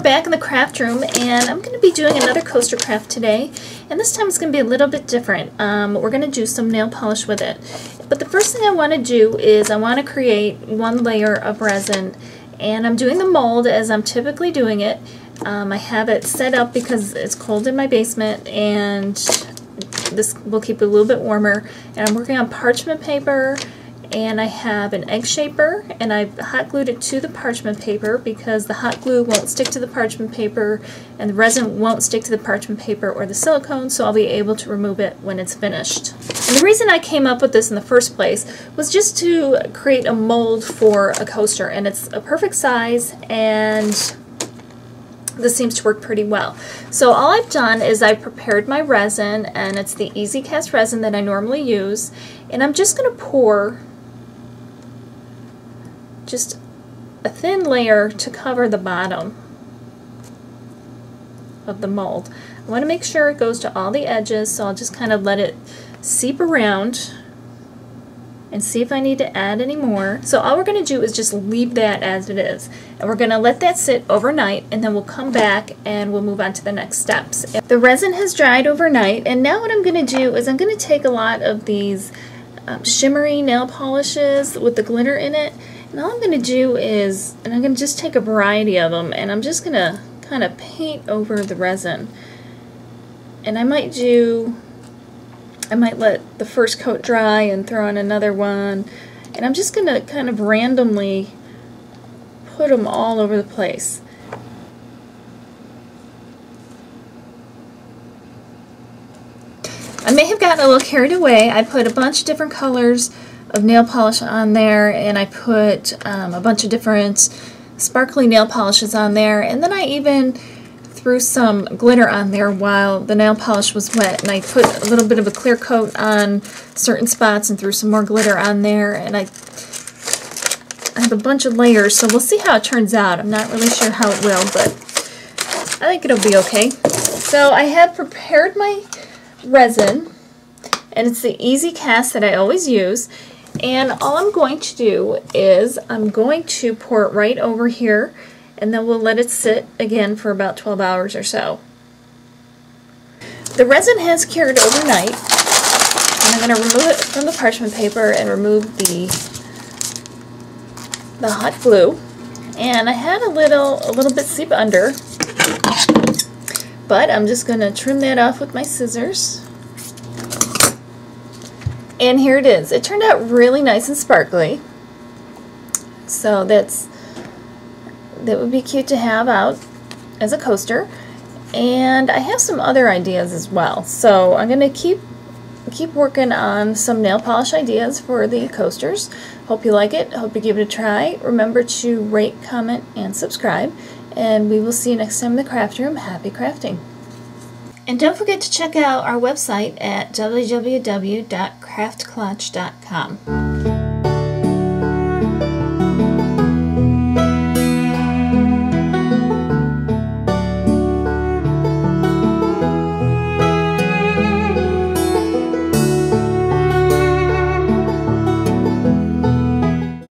back in the craft room, and I'm going to be doing another coaster craft today, and this time it's going to be a little bit different. We're going to do some nail polish with it. But the first thing I want to do is I want to create one layer of resin, and I'm doing the mold as I'm typically doing it. I have it set up because it's cold in my basement, and this will keep it a little bit warmer. And I'm working on parchment paper, and I have an egg shaper, and I've hot glued it to the parchment paper because the hot glue won't stick to the parchment paper and the resin won't stick to the parchment paper or the silicone, so I'll be able to remove it when it's finished. And the reason I came up with this in the first place was just to create a mold for a coaster, and it's a perfect size, and this seems to work pretty well. So all I've done is I've prepared my resin, and it's the Easy Cast resin that I normally use, and I'm just going to pour just a thin layer to cover the bottom of the mold. I want to make sure it goes to all the edges, so I'll just kind of let it seep around and see if I need to add any more. So all we're going to do is just leave that as it is, and we're going to let that sit overnight, and then we'll come back and we'll move on to the next steps. The resin has dried overnight, and now what I'm going to do is I'm going to take a lot of these shimmery nail polishes with the glitter in it, and all I'm going to do is, and I'm going to just take a variety of them, and I'm just going to kind of paint over the resin. And I might let the first coat dry and throw on another one, and I'm just going to kind of randomly put them all over the place. I may have gotten a little carried away. I put a bunch of different colors of nail polish on there, and I put a bunch of different sparkly nail polishes on there, and then I even threw some glitter on there while the nail polish was wet, and I put a little bit of a clear coat on certain spots and threw some more glitter on there, and I have a bunch of layers, so we'll see how it turns out. I'm not really sure how it will, but I think it'll be okay. So I have prepared my resin, and it's the Easy Cast that I always use, and all I'm going to do is I'm going to pour it right over here, and then we'll let it sit again for about 12 hours or so. The resin has cured overnight, and I'm going to remove it from the parchment paper and remove the hot glue. And I had a little bit seep under, but I'm just going to trim that off with my scissors. And here it is. It turned out really nice and sparkly, so that would be cute to have out as a coaster. And I have some other ideas as well, so I'm going to keep working on some nail polish ideas for the coasters. Hope you like it. Hope you give it a try. Remember to rate, comment, and subscribe, and we will see you next time in the craft room. Happy crafting! And don't forget to check out our website at www.craftclutch.com.